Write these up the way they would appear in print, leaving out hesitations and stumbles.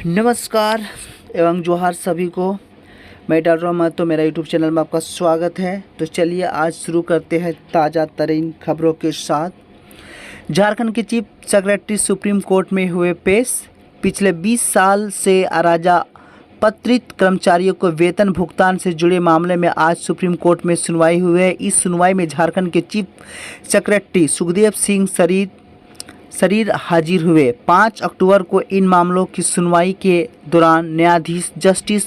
नमस्कार एवं जोहार सभी को। मैं डॉक्टर अहमद, तो मेरा यूट्यूब चैनल में आपका स्वागत है। तो चलिए आज शुरू करते हैं ताज़ा तरीन खबरों के साथ। झारखंड के चीफ सेक्रेटरी सुप्रीम कोर्ट में हुए पेश। पिछले 20 साल से अराजपत्रित कर्मचारियों को वेतन भुगतान से जुड़े मामले में आज सुप्रीम कोर्ट में सुनवाई हुई है। इस सुनवाई में झारखंड के चीफ सेक्रेटरी सुखदेव सिंह शरीर हाजिर हुए। 5 अक्टूबर को इन मामलों की सुनवाई के दौरान न्यायाधीश जस्टिस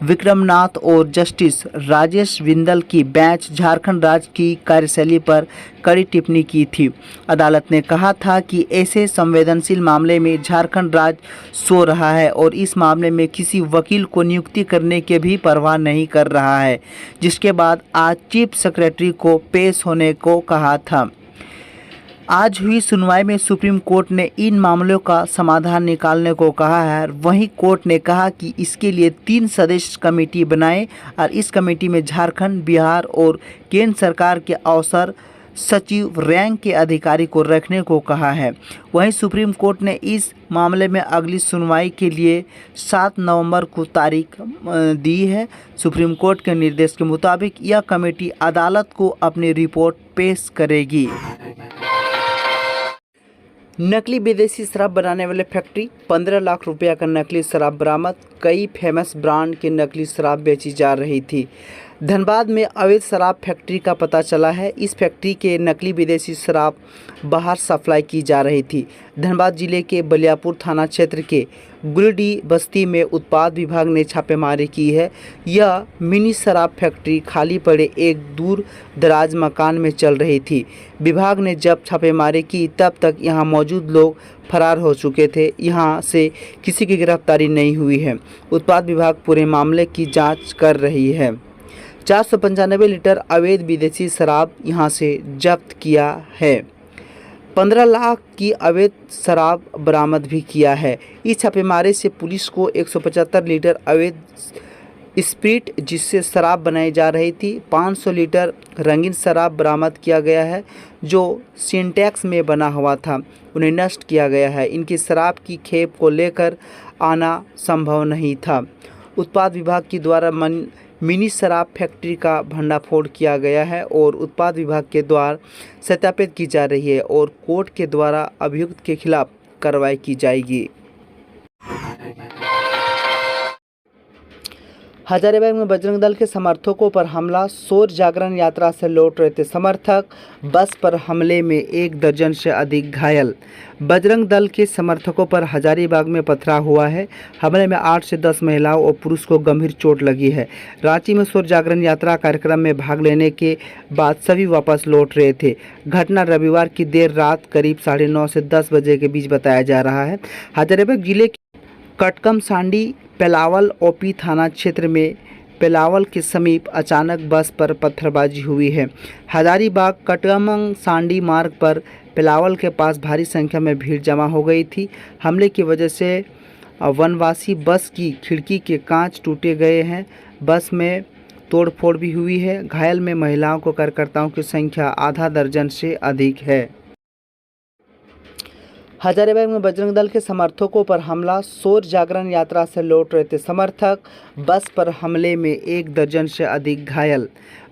विक्रमनाथ और जस्टिस राजेश बिंदल की बेंच झारखंड राज्य की कार्यशैली पर कड़ी टिप्पणी की थी। अदालत ने कहा था कि ऐसे संवेदनशील मामले में झारखंड राज्य सो रहा है और इस मामले में किसी वकील को नियुक्ति करने की भी परवाह नहीं कर रहा है, जिसके बाद आज चीफ सेक्रेटरी को पेश होने को कहा था। आज हुई सुनवाई में सुप्रीम कोर्ट ने इन मामलों का समाधान निकालने को कहा है। वहीं कोर्ट ने कहा कि इसके लिए 3 सदस्य कमेटी बनाए और इस कमेटी में झारखंड, बिहार और केंद्र सरकार के अवसर सचिव रैंक के अधिकारी को रखने को कहा है। वहीं सुप्रीम कोर्ट ने इस मामले में अगली सुनवाई के लिए 7 नवंबर को तारीख दी है। सुप्रीम कोर्ट के निर्देश के मुताबिक यह कमेटी अदालत को अपनी रिपोर्ट पेश करेगी। नकली विदेशी शराब बनाने वाले फैक्ट्री, 15 लाख रुपया का नकली शराब बरामद। कई फेमस ब्रांड की नकली शराब बेची जा रही थी। धनबाद में अवैध शराब फैक्ट्री का पता चला है। इस फैक्ट्री के नकली विदेशी शराब बाहर सप्लाई की जा रही थी। धनबाद जिले के बलियापुर थाना क्षेत्र के गुलडी बस्ती में उत्पाद विभाग ने छापेमारी की है। यह मिनी शराब फैक्ट्री खाली पड़े एक दूर दराज मकान में चल रही थी। विभाग ने जब छापेमारी की तब तक यहां मौजूद लोग फरार हो चुके थे। यहां से किसी की गिरफ्तारी नहीं हुई है। उत्पाद विभाग पूरे मामले की जांच कर रही है। 495 लीटर अवैध विदेशी शराब यहां से जब्त किया है। 15 लाख की अवैध शराब बरामद भी किया है। इस छापेमारी से पुलिस को 175 लीटर अवैध स्प्रिट जिससे शराब बनाई जा रही थी, 500 लीटर रंगीन शराब बरामद किया गया है जो सिंटैक्स में बना हुआ था, उन्हें नष्ट किया गया है। इनकी शराब की खेप को लेकर आना संभव नहीं था। उत्पाद विभाग के द्वारा मिनी शराब फैक्ट्री का भंडाफोड़ किया गया है और उत्पाद विभाग के द्वारा सत्यापित की जा रही है और कोर्ट के द्वारा अभियुक्त के खिलाफ कार्रवाई की जाएगी। हजारीबाग में बजरंग दल के समर्थकों पर हमला। शौर्य जागरण यात्रा से लौट रहे थे समर्थक, बस पर हमले में 1 दर्जन से अधिक घायल। बजरंग दल के समर्थकों पर हजारीबाग में पथराव हुआ है। हमले में 8 से 10 महिलाओं और पुरुष को गंभीर चोट लगी है। रांची में शौर्य जागरण यात्रा कार्यक्रम में भाग लेने के बाद सभी वापस लौट रहे थे। घटना रविवार की देर रात करीब 9:30 से 10 बजे के बीच बताया जा रहा है। हजारीबाग जिले के कटकम सांडी पेलावल ओपी थाना क्षेत्र में पेलावल के समीप अचानक बस पर पत्थरबाजी हुई है। हजारीबाग कटकम सांडी मार्ग पर पेलावल के पास भारी संख्या में भीड़ जमा हो गई थी। हमले की वजह से वनवासी बस की खिड़की के कांच टूटे गए हैं। बस में तोड़फोड़ भी हुई है। घायल में महिलाओं को कार्यकर्ताओं की संख्या आधा दर्जन से अधिक है। हजारीबाग में बजरंग दल के समर्थकों पर हमला। शौर्य जागरण यात्रा से लौट रहे थे समर्थक, बस पर हमले में 1 दर्जन से अधिक घायल।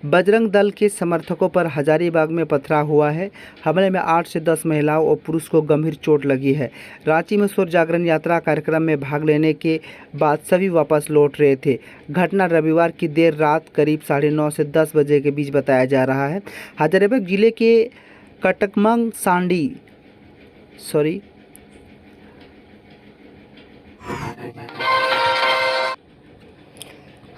बजरंग दल के समर्थकों पर हजारीबाग में पथराव हुआ है। हमले में 8 से 10 महिलाओं और पुरुष को गंभीर चोट लगी है। रांची में शौर्य जागरण यात्रा कार्यक्रम में भाग लेने के बाद सभी वापस लौट रहे थे। घटना रविवार की देर रात करीब 9:30 से 10 बजे के बीच बताया जा रहा है। हजारीबाग जिले के कटकमंग सांडी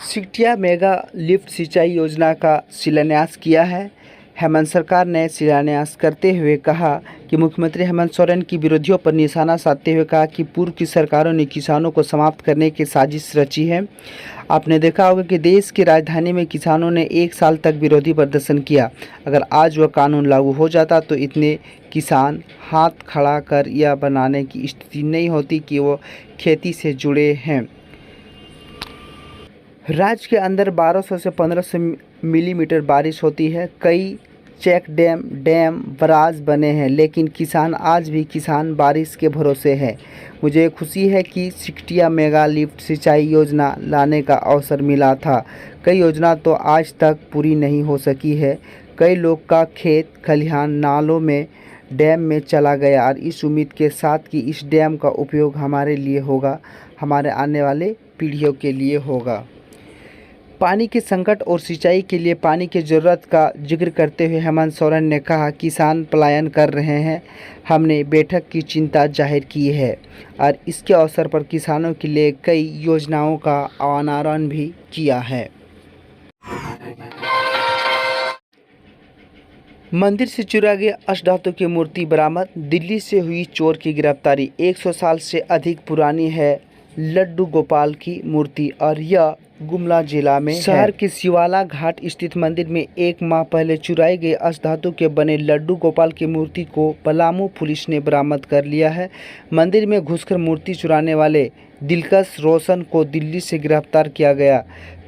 सिकटिया मेगा लिफ्ट सिंचाई योजना का शिलान्यास किया है। हेमंत सरकार ने शिलान्यास करते हुए कहा कि मुख्यमंत्री हेमंत सोरेन की विरोधियों पर निशाना साधते हुए कहा कि पूर्व की सरकारों ने किसानों को समाप्त करने की साजिश रची है। आपने देखा होगा कि देश की राजधानी में किसानों ने 1 साल तक विरोधी प्रदर्शन किया। अगर आज वह कानून लागू हो जाता तो इतने किसान हाथ खड़ा कर यह बनाने की स्थिति नहीं होती कि वो खेती से जुड़े हैं। राज्य के अंदर 1200 से 1500 मिलीमीटर बारिश होती है। कई चेक डैम बराज बने हैं, लेकिन किसान आज भी बारिश के भरोसे है। मुझे खुशी है कि सिकटिया मेगा लिफ्ट सिंचाई योजना लाने का अवसर मिला था। कई योजना तो आज तक पूरी नहीं हो सकी है। कई लोग का खेत खलिहान नालों में डैम में चला गया और इस उम्मीद के साथ कि इस डैम का उपयोग हमारे लिए होगा, हमारे आने वाले पीढ़ियों के लिए होगा। पानी के संकट और सिंचाई के लिए पानी की ज़रूरत का जिक्र करते हुए हेमंत सोरेन ने कहा, किसान पलायन कर रहे हैं। हमने बैठक की चिंता जाहिर की है और इसके अवसर पर किसानों के लिए कई योजनाओं का अनावरण भी किया है। मंदिर से चुरा गई अष्टधातु की मूर्ति बरामद। दिल्ली से हुई चोर की गिरफ्तारी। 100 साल से अधिक पुरानी है लड्डू गोपाल की मूर्ति और यह गुमला जिला में शहर के शिवाला घाट स्थित मंदिर में 1 माह पहले चुराई गई अष्टधातु के बने लड्डू गोपाल की मूर्ति को पलामू पुलिस ने बरामद कर लिया है। मंदिर में घुसकर मूर्ति चुराने वाले दिलकश रोशन को दिल्ली से गिरफ्तार किया गया।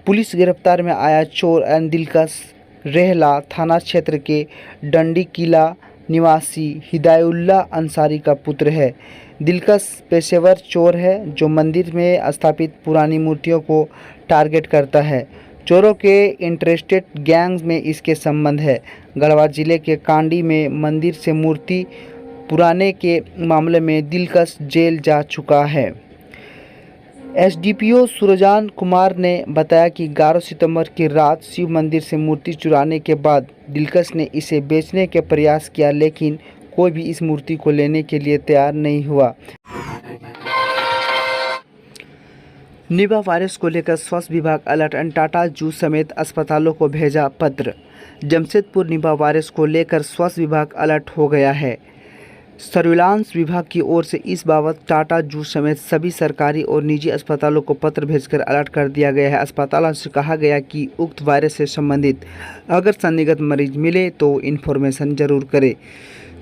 पुलिस गिरफ्तार में आया चोर एंड दिलकश रेहला थाना क्षेत्र के डंडी किला निवासी हिदायुल्ला अंसारी का पुत्र है। दिलकश पेशेवर चोर है जो मंदिर में स्थापित पुरानी मूर्तियों को टारगेट करता है। चोरों के इंटरेस्टेड गैंग में इसके संबंध है। गढ़वा जिले के कांडी में मंदिर से मूर्ति पुराने के मामले में दिलकश जेल जा चुका है। एसडीपीओ सुरजान कुमार ने बताया कि 11 सितंबर की रात शिव मंदिर से मूर्ति चुराने के बाद दिलकश ने इसे बेचने के प्रयास किया, लेकिन कोई भी इस मूर्ति को लेने के लिए तैयार नहीं हुआ। निपा वायरस को लेकर स्वास्थ्य विभाग अलर्ट एंड टाटा जू समेत अस्पतालों को भेजा पत्र। जमशेदपुर निपा वायरस को लेकर स्वास्थ्य विभाग अलर्ट हो गया है। सर्विलांस विभाग की ओर से इस बाबत टाटा जू समेत सभी सरकारी और निजी अस्पतालों को पत्र भेजकर अलर्ट कर दिया गया है। अस्पतालों से कहा गया कि उक्त वायरस से संबंधित अगर संदिग्ध मरीज मिले तो इन्फॉर्मेशन जरूर करें।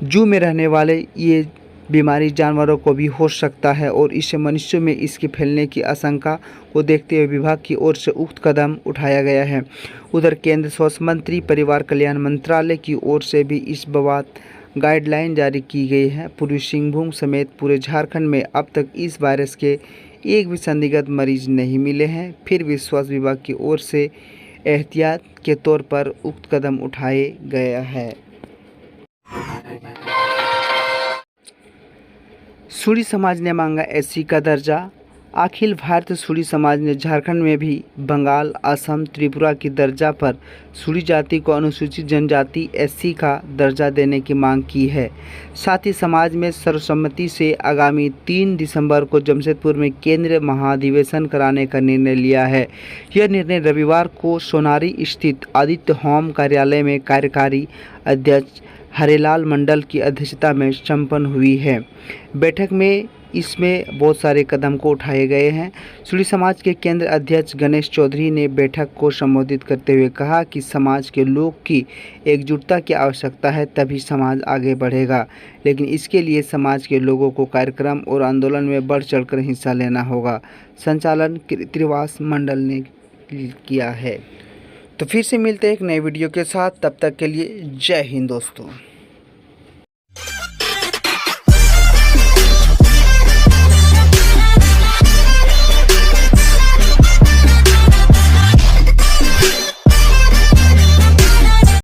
जू में रहने वाले ये बीमारी जानवरों को भी हो सकता है और इससे मनुष्यों में इसके फैलने की आशंका को देखते हुए विभाग की ओर से उक्त कदम उठाया गया है। उधर केंद्र स्वास्थ्य मंत्री परिवार कल्याण मंत्रालय की ओर से भी इस बाबत गाइडलाइन जारी की गई है। पूर्वी सिंहभूम समेत पूरे झारखंड में अब तक इस वायरस के एक भी संदिग्ध मरीज नहीं मिले हैं। फिर भी स्वास्थ्य विभाग की ओर से एहतियात के तौर पर उक्त कदम उठाए गया है। सूरी समाज ने मांगा एससी का दर्जा। अखिल भारतीय सूरी समाज ने झारखंड में भी बंगाल, असम, त्रिपुरा की दर्जा पर सूरी जाति को अनुसूचित जनजाति एससी का दर्जा देने की मांग की है। साथ ही समाज में सर्वसम्मति से आगामी 3 दिसंबर को जमशेदपुर में केंद्रीय महाधिवेशन कराने का निर्णय लिया है। यह निर्णय रविवार को सोनारी स्थित आदित्य होम कार्यालय में कार्यकारी अध्यक्ष हरेलाल मंडल की अध्यक्षता में संपन्न हुई है। बैठक में इसमें बहुत सारे कदम को उठाए गए हैं। सूरी समाज के केंद्र अध्यक्ष गणेश चौधरी ने बैठक को संबोधित करते हुए कहा कि समाज के लोग की एकजुटता की आवश्यकता है, तभी समाज आगे बढ़ेगा। लेकिन इसके लिए समाज के लोगों को कार्यक्रम और आंदोलन में बढ़ चढ़कर हिस्सा लेना होगा। संचालन कृतिवास मंडल ने किया है। तो फिर से मिलते हैं एक नए वीडियो के साथ, तब तक के लिए जय हिंद दोस्तों।